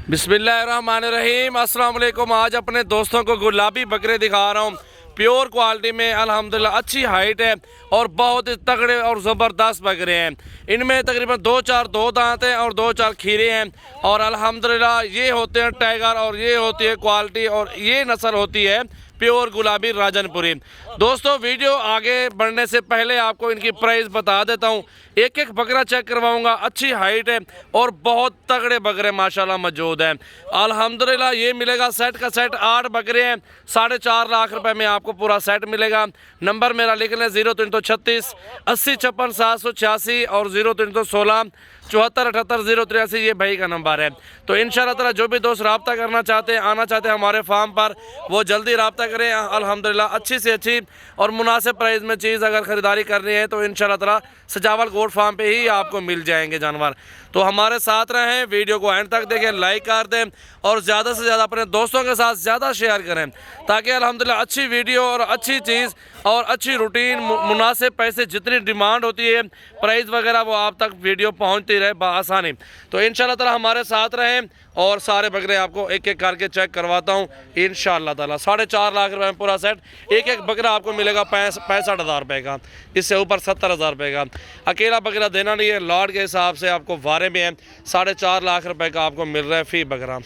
बिस्मिल्लाहिर्रहमानिर्रहीम। अस्सलाम वालेकुम। आज अपने दोस्तों को गुलाबी बकरे दिखा रहा हूँ। प्योर क्वालिटी में अल्हम्दुलिल्लाह अच्छी हाइट है और बहुत ही तगड़े और ज़बरदस्त बकरे हैं। इनमें तकरीबन 2-4 दो दांत हैं और 2-4 खीरे हैं और अल्हम्दुलिल्लाह ये होते हैं टाइगर और ये होती है क्वालिटी और ये नस्ल होती है प्योर गुलाबी राजनपुरी। दोस्तों वीडियो आगे बढ़ने से पहले आपको इनकी प्राइस बता देता हूँ। एक एक बकरा चेक करवाऊंगा। अच्छी हाइट है और बहुत तगड़े बकरे माशाल्लाह मौजूद हैं। अल्हम्दुलिल्लाह ये मिलेगा सेट का सेट 8 बकरे हैं। 4.5 लाख रुपए में आपको पूरा सेट मिलेगा। नंबर मेरा लिख लें 0336 80 56 786 और 0316 74 78 083 ये भाई का नंबर है। तो इंशाल्लाह ताला जो भी दोस्त रब्ता करना चाहते हैं, आना चाहते हैं हमारे फार्म पर, वो जल्दी रब्ता करें। अल्हम्दुलिल्लाह अच्छी से अच्छी और मुनासिब प्राइस में चीज़ अगर ख़रीदारी करनी है तो इंशाल्लाह ताला सजावल गोट फार्म पे ही आपको मिल जाएंगे जानवर। तो हमारे साथ रहें, वीडियो को एंड तक देखें, लाइक कर दें और ज़्यादा से ज़्यादा अपने दोस्तों के साथ ज़्यादा शेयर करें ताकि अल्हम्दुलिल्लाह अच्छी वीडियो और अच्छी चीज़ और अच्छी रूटीन मुनासिब पैसे जितनी डिमांड होती है प्राइस वगैरह वो आप तक वीडियो पहुंचती रहे बआसानी। तो इंशाल्लाह ताला हमारे साथ रहें और सारे बकरे आपको एक एक करके चेक करवाता हूँ इंशाल्लाह ताला। 4.5 लाख रुपए में पूरा सेट। एक एक बकरा आपको मिलेगा 65,000 रुपये का, इससे ऊपर 70,000 रुपये का। अकेला बकरा देना नहीं है, लॉट के हिसाब से आपको वारे में है 4.5 लाख रुपये का आपको मिल रहा है फी बकरा।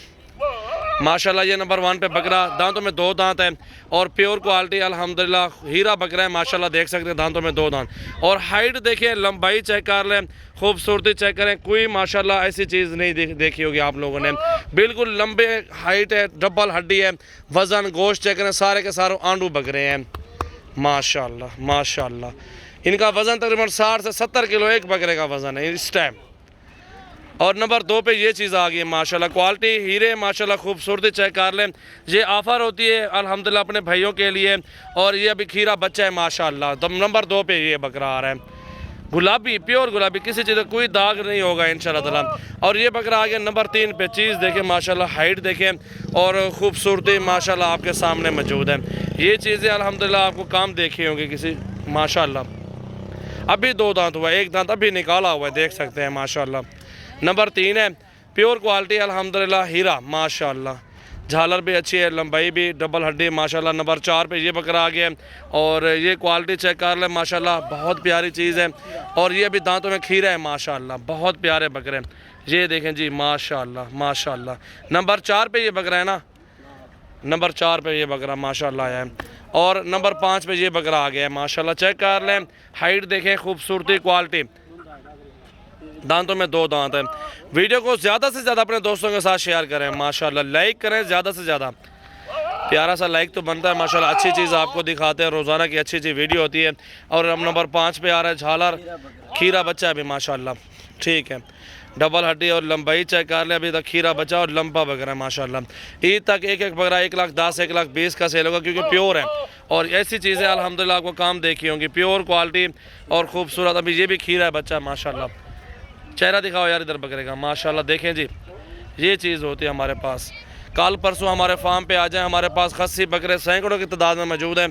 माशाल्लाह ये नंबर 1 पे बकरा, दांतों में 2 दांत हैं और प्योर क्वालिटी अल्हम्दुलिल्लाह हीरा बकरा है माशाल्लाह। देख सकते हैं दांतों में 2 दांत और हाइट देखें, लंबाई चेक कर लें, खूबसूरती चेक करें। कोई माशाल्लाह ऐसी चीज़ नहीं देखी होगी आप लोगों ने। बिल्कुल लंबे हाइट है, डबल हड्डी है, वज़न गोश्त चेक करें, सारे के सारे आंडू बकरे हैं माशाल्लाह माशाल्लाह। इनका वज़न तकरीबन 60 से 70 किलो एक बकरे का वज़न है इस टाइम। और नंबर 2 पे ये चीज़ आ गई है माशाल्लाह, क्वालिटी हीरे माशाल्लाह, खूबसूरती चेक कर लें। ये ऑफ़र होती है अल्हम्दुलिल्लाह अपने भाइयों के लिए और ये अभी खीरा बच्चा है माशाल्लाह। तो नंबर 2 पे ये बकरा आ रहा है, गुलाबी प्योर गुलाबी, किसी चीज़ का कोई दाग नहीं होगा इंशाल्लाह ताला। और ये बकरा आ गया नंबर 3 पे। चीज़ देखें माशाल्लाह, हाइट देखें और खूबसूरती माशाल्लाह आपके सामने मौजूद है। ये चीज़ें अल्हम्दुलिल्लाह आपको काम देखी होंगी किसी माशाल्लाह। अभी 2 दांत हुआ है, 1 दांत अभी निकाला हुआ है, देख सकते हैं माशाल्लाह। नंबर 3 है प्योर क्वालिटी अल्हम्दुलिल्लाह हीरा माशाल्लाह। झालर भी अच्छी है, लंबाई भी, डबल हड्डी माशाल्लाह। नंबर 4 पे ये बकरा आ गया और ये क्वालिटी चेक कर ले माशाल्लाह, बहुत प्यारी चीज़ है। और ये भी दांतों में खीरा है माशाल्लाह, बहुत प्यारे बकरे। ये देखें जी माशाल्लाह माशाल्लाह। नंबर 4 पे ये बकरा है ना, नंबर 4 पे ये बकरा माशाल्लाह है। और नंबर 5 पे ये बकरा आ गया है माशाल्लाह। चेक कर लें, हाइट देखें, खूबसूरती, क्वालिटी, दांतों में 2 दांत हैं। वीडियो को ज़्यादा से ज़्यादा अपने दोस्तों के साथ शेयर करें माशाल्लाह, लाइक करें ज़्यादा से ज़्यादा। प्यारा सा लाइक तो बनता है माशाल्लाह। अच्छी चीज़ आपको दिखाते हैं, रोज़ाना की अच्छी वीडियो होती है। और अब नंबर 5 पे आ रहा है झालर, खीरा बच्चा है अभी माशाल्लाह, ठीक है। डबल हड्डी और लंबाई चेक कर ले, अभी तक खीरा बच्चा और लंबा बकरा है माशाल्लाह। ईद तक एक एक बकरा 1,10,000 1,20,000 का सेल होगा क्योंकि प्योर है। और ऐसी चीज़ें अल्हम्दुलिल्लाह आपको काम देखी होंगी, प्योर क्वालिटी और खूबसूरत। अभी ये भी खीरा है बच्चा माशाल्लाह। चेहरा दिखाओ यार इधर बकरे का माशाल्लाह। देखें जी, ये चीज़ होती है हमारे पास। कल परसों हमारे फार्म पे आ जाएं, हमारे पास खस्सी बकरे सैकड़ों की तादाद में मौजूद हैं।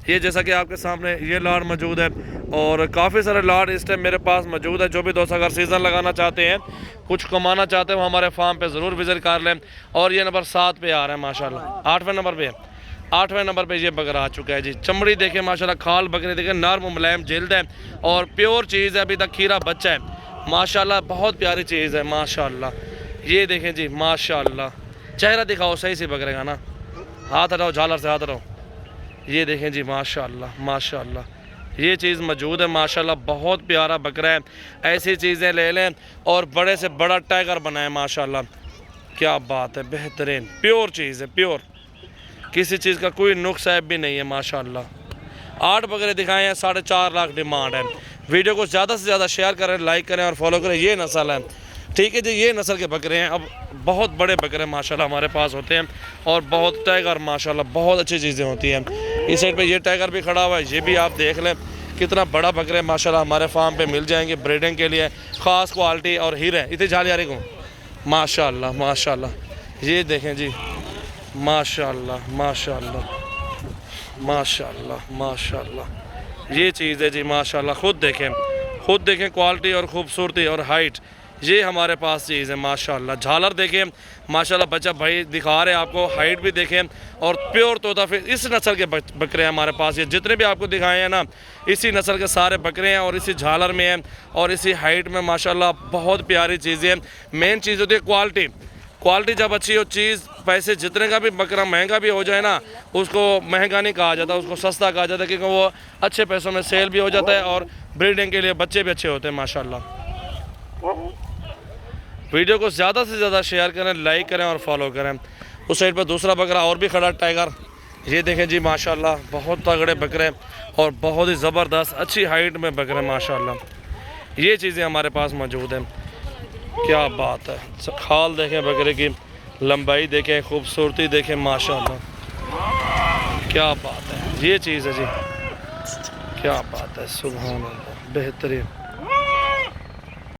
ये जैसा कि आपके सामने ये लाट मौजूद है और काफ़ी सारे लाट इस टाइम मेरे पास मौजूद है। जो भी दोस्त अगर सीज़न लगाना चाहते हैं, कुछ कमाना चाहते हैं, वो हमारे फार्म पे ज़रूर विज़िट कर लें। और ये नंबर 7 पे आ रहा है माशाल्लाह, 8वें नंबर पे है। 8वें नंबर पे ये बकरा आ चुका है जी। चमड़ी देखें माशाल्लाह, खाल बकरे देखें, नरम मुलायम जिल्द है और प्योर चीज़ है। अभी तक खीरा बच्चा है माशाल्लाह, बहुत प्यारी चीज़ है माशाल्लाह। ये देखें जी माशाल्लाह। चेहरा दिखाओ सही से बकरे का ना, हाथ हटाओ, झालर से हाथ हटाओ। ये देखें जी माशाल्लाह माशाल्लाह। ये चीज़ मौजूद है माशाल्लाह, बहुत प्यारा बकरा है। ऐसी चीज़ें ले लें और बड़े से बड़ा टाइगर बनाए माशाल्लाह। क्या बात है, बेहतरीन प्योर चीज़ है, प्योर, किसी चीज़ का कोई नुक्स ऐब भी नहीं है माशाल्लाह। 8 बकरे दिखाए हैं, 4.5 लाख डिमांड है। वीडियो को ज़्यादा से ज़्यादा शेयर करें, लाइक करें और फॉलो करें। ये नस्ल है, ठीक है जी, ये नस्ल के बकरे हैं। अब बहुत बड़े बकरे माशाल्लाह हमारे पास होते हैं और बहुत टाइगर माशाल्लाह, बहुत अच्छी चीज़ें होती हैं। इस साइड पे ये टाइगर भी खड़ा हुआ है, ये भी आप देख लें कितना बड़ा बकरे माशाल्लाह हमारे फार्म पे मिल जाएंगे ब्रीडिंग के लिए, ख़ास क्वालिटी और हीरे। इतनी झाली आ रही को माशाल्लाह माशाल्लाह। ये देखें जी माशाल्लाह माशाल्लाह माशाल्लाह माशाल्लाह। ये चीज़ है जी माशाल्लाह। खुद देखें क्वालिटी और ख़ूबसूरती और हाइट। ये हमारे पास चीज़ है माशाल्लाह। झालर देखें माशाल्लाह, बच्चा भाई दिखा रहे हैं आपको, हाइट भी देखें और प्योर तोता। फिर इस नस्ल के बकरे हैं हमारे पास, ये जितने भी आपको दिखाए हैं ना इसी नस्ल के सारे बकरे हैं और इसी झालर में हैं और इसी हाइट में माशाल्लाह। बहुत प्यारी चीज़ें हैं। मेन चीज़ होती है क्वालिटी। क्वालिटी जब अच्छी हो, चीज़ पैसे जितने का भी बकरा महंगा भी हो जाए ना, उसको महंगा नहीं कहा जाता, उसको सस्ता कहा जाता है, क्योंकि वो अच्छे पैसों में सेल भी हो जाता है और ब्रीडिंग के लिए बच्चे भी अच्छे होते हैं माशाल्लाह। वीडियो को ज़्यादा से ज़्यादा शेयर करें, लाइक करें और फॉलो करें। उस साइड पर दूसरा बकरा और भी खड़ा टाइगर, ये देखें जी माशाल्लाह, बहुत तगड़े बकरे और बहुत ही ज़बरदस्त अच्छी हाइट में बकरे माशाल्लाह। ये चीज़ें हमारे पास मौजूद हैं। क्या बात है, खाल देखें बकरे की, लंबाई देखें, खूबसूरती देखें माशाल्लाह, क्या बात है। ये चीज़ है जी, क्या बात है, सुभान अल्लाह, बेहतरीन।